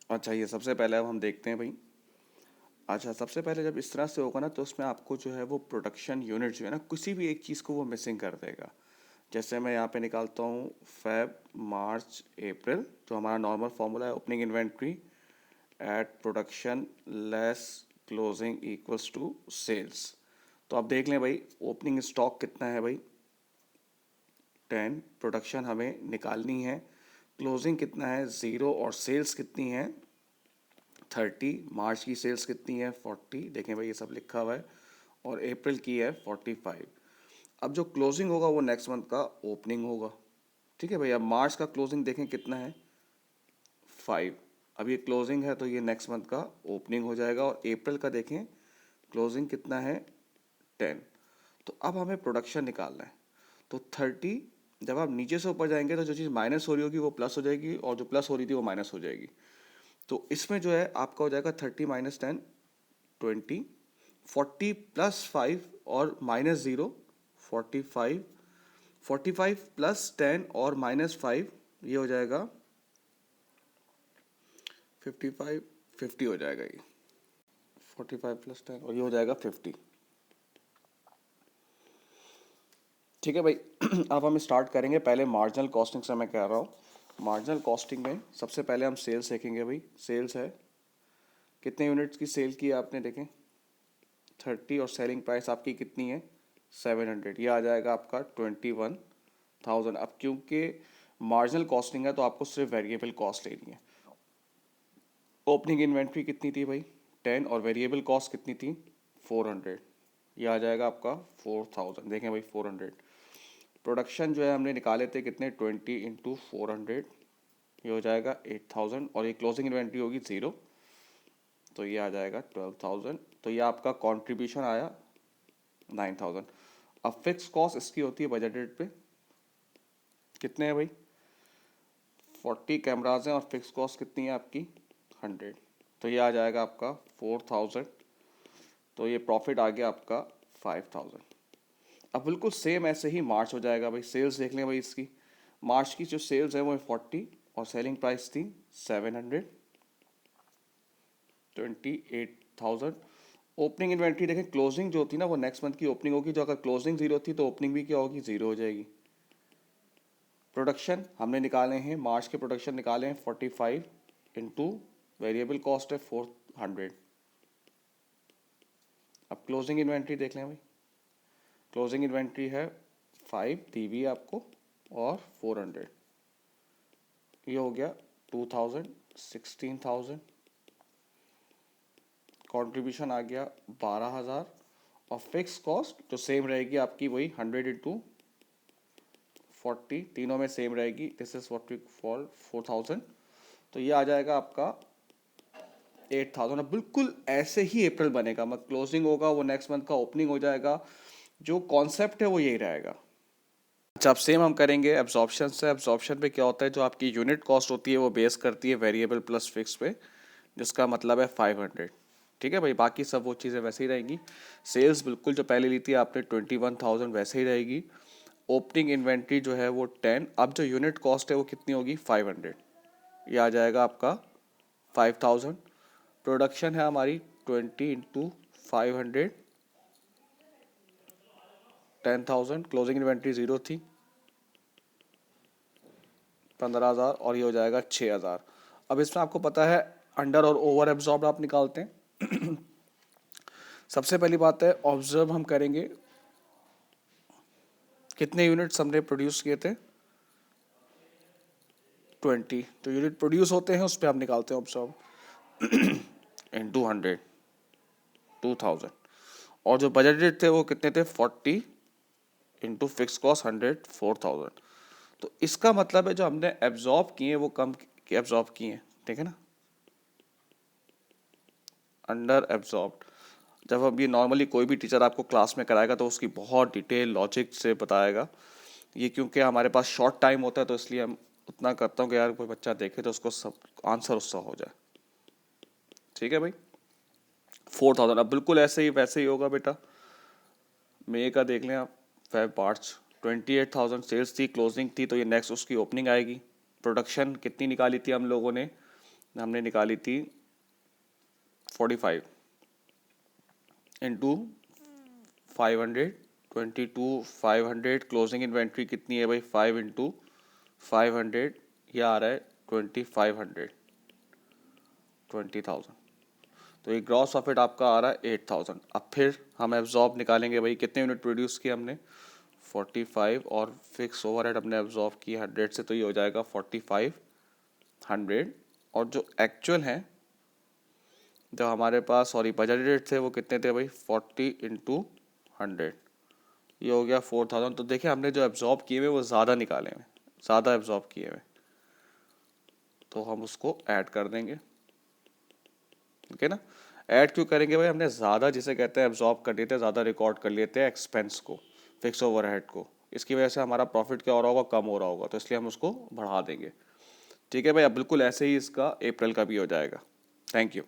अच्छा, ये सबसे पहले अब हम देखते हैं भाई। अच्छा, सबसे पहले जब इस तरह से होगा ना तो उसमें आपको जो है वो प्रोडक्शन यूनिट जो है ना किसी भी एक चीज़ को वो मिसिंग कर देगा। जैसे मैं यहाँ पे निकालता हूँ फेब मार्च अप्रैल, तो हमारा नॉर्मल फॉर्मूला है opening inventory at production less closing equals to sales. तो आप देख लें भाई, ओपनिंग स्टॉक कितना है भाई 10, प्रोडक्शन हमें निकालनी है, क्लोजिंग कितना है 0 और सेल्स कितनी है 30। मार्च की सेल्स कितनी है 40, देखें भाई ये सब लिखा हुआ है, और अप्रैल की है 45। अब जो क्लोजिंग होगा वो नेक्स्ट मंथ का ओपनिंग होगा। ठीक है भाई, अब मार्च का क्लोजिंग देखें कितना है 5। अब ये क्लोजिंग है तो ये नेक्स्ट मंथ का ओपनिंग हो जाएगा, और अप्रैल का देखें क्लोजिंग कितना है 10। तो अब हमें प्रोडक्शन निकालना है, तो 30, जब आप नीचे से ऊपर जाएंगे तो जो चीज़ माइनस हो रही होगी वो प्लस हो जाएगी, और जो प्लस हो रही थी वो माइनस हो जाएगी। तो इसमें जो है आपका हो जाएगा 30 - 10 20, 40 + 5 और -0 45, 45 + 10 और -5, ये हो जाएगा 55, 50 हो जाएगा ये। 45 + 10 और ये हो जाएगा 50। ठीक है भाई। अब हम स्टार्ट करेंगे, पहले मार्जिनल कॉस्टिंग से मैं कह रहा हूँ। मार्जिनल कॉस्टिंग में सबसे पहले हम सेल्स देखेंगे भाई। सेल्स है, कितने यूनिट्स की सेल की है आपने, देखें 30, और सेलिंग प्राइस आपकी कितनी है 700, ये आ जाएगा आपका 21,000। अब क्योंकि मार्जिनल कॉस्टिंग है तो आपको सिर्फ वेरिएबल कॉस्ट लेनी है। ओपनिंग इन्वेंट्री कितनी थी भाई 10, और वेरिएबल कॉस्ट कितनी थी 400, ये आ जाएगा आपका 4000। देखें भाई 400। प्रोडक्शन जो है हमने निकाले थे कितने 20 × 400, ये हो जाएगा 8000, और ये क्लोजिंग इन्वेंट्री होगी 0, तो ये आ जाएगा 12,000। तो ये आपका कंट्रीब्यूशन आया 9000। अब फिक्स कॉस्ट इसकी होती है बजट रेट पे, कितने हैं भाई 40 कैमराज हैं, और फिक्स कॉस्ट कितनी है आपकी 100, तो ये आ जाएगा आपका 4000। तो ये प्रॉफिट आ गया आपका 5000। अब बिल्कुल सेम ऐसे ही मार्च हो जाएगा भाई। सेल्स देख लें भाई इसकी, मार्च की जो सेल्स है वो 40, और सेलिंग प्राइस थी 700, 28,000। ओपनिंग इन्वेंट्री देखें, क्लोजिंग जो थी ना वो नेक्स्ट मंथ की ओपनिंग होगी, जो अगर क्लोजिंग 0 थी तो ओपनिंग भी क्या होगी 0 हो जाएगी। प्रोडक्शन हमने निकाले हैं, मार्च के प्रोडक्शन निकाले हैं 45 इंटू वेरिएबल कॉस्ट है 400। अब क्लोजिंग इन्वेंट्री देख लें भाई, क्लोजिंग इन्वेंट्री है 5 दी हुई है आपको, और 400, ये हो गया 2000, 16,000। कंट्रीब्यूशन आ गया 12,000, और फिक्स कॉस्ट जो सेम रहेगी आपकी वही 100 इंटू 40, तीनों में सेम रहेगी, this is what we call 4000। तो ये आ जाएगा आपका 8000। अब बिल्कुल ऐसे ही अप्रैल बनेगा, मतलब क्लोजिंग होगा वो नेक्स्ट मंथ का ओपनिंग हो जाएगा, जो कॉन्सेप्ट है वो यही रहेगा। अच्छा, अब सेम हम करेंगे एब्जॉर्प्शन से। एब्जॉर्प्शन पे क्या होता है, जो आपकी यूनिट कॉस्ट होती है वो बेस करती है वेरिएबल प्लस फिक्स पे, जिसका मतलब है 500। ठीक है भाई, बाकी सब वो चीज़ें वैसे ही रहेंगी। सेल्स बिल्कुल जो पहले ली थी आपने 21,000 वैसे ही रहेगी। ओपनिंग इन्वेंट्री जो है वो 10, अब जो यूनिट कॉस्ट है वो कितनी होगी 500, ये आ जाएगा आपका 5000। प्रोडक्शन है हमारी 20 इंटू 500, 10,000। क्लोजिंग इन्वेंट्री 0 थी 15,000, और ये हो जाएगा 6,000। अब इसमें आपको पता है अंडर और ओवर एब्जॉर्ब आप निकालते हैं। सबसे पहली बात है ऑब्जर्व हम करेंगे, कितने यूनिट्स हमने प्रोड्यूस किए थे 20, तो यूनिट प्रोड्यूस होते हैं उस पर हम निकालते हैं ऑब्जर्व इंटू 100, 2000। और जो बजटेड थे वो कितने थे 40 इंटू फिक्स कॉस्ट 100, 4000। तो इसका मतलब है जो हमने एब्जॉर्ब किए वो कम एब्जॉर्ब किए हैं, ठीक है ना, अंडर एब्जॉर्ब। जब अब ये नॉर्मली कोई भी टीचर आपको क्लास में कराएगा तो उसकी बहुत डिटेल लॉजिक से बताएगा। ये क्योंकि हमारे पास शॉर्ट टाइम होता है तो इसलिए हम उतना करता हूँ कि यार कोई बच्चा देखे तो उसको सब आंसर उससे हो जाए। ठीक है भाई, 4000। अब बिल्कुल ऐसे ही वैसे ही होगा बेटा। मई का देख लें आप, फेब मार्च 28,000 सेल्स थी, क्लोजिंग थी, तो ये नेक्स्ट उसकी ओपनिंग आएगी। प्रोडक्शन कितनी निकाली थी हम लोगों ने हमने निकाली थी 45 इंटू 500, 22 500, क्लोजिंग इन्वेंट्री कितनी है भाई 5 इंटू 500, यह आ रहा है 2500, 20,000। तो ये ग्रॉस प्रॉफिट आपका आ रहा है 8,000। अब फिर हम एब्जॉर्ब निकालेंगे भाई, कितने यूनिट प्रोड्यूस किए हमने 45, और फिक्स ओवरहेड हमने एब्जॉर्ब की 100 से, तो ये हो जाएगा 4500। और जो एक्चुअल हैं, जो हमारे पास सॉरी बजटेड थे, वो कितने थे भाई 40 इंटू 100, ये हो गया 4000। तो देखिए हमने जो एब्जॉर्ब किए हुए वो ज़्यादा निकाले हुए, ज़्यादा एब्जॉर्ब किए हुए, तो हम उसको ऐड कर देंगे। ठीक है ना। ऐड क्यों करेंगे भाई, हमने ज़्यादा जिसे कहते हैं एब्जॉर्ब कर लेते हैं, ज़्यादा रिकॉर्ड कर लेते हैं एक्सपेंस को, फिक्स ओवरहेड को, इसकी वजह से हमारा प्रॉफिट क्या हो रहा होगा, कम हो रहा होगा, तो इसलिए हम उसको बढ़ा देंगे। ठीक है भाई, अब बिल्कुल ऐसे ही इसका अप्रैल का भी हो जाएगा। Thank you.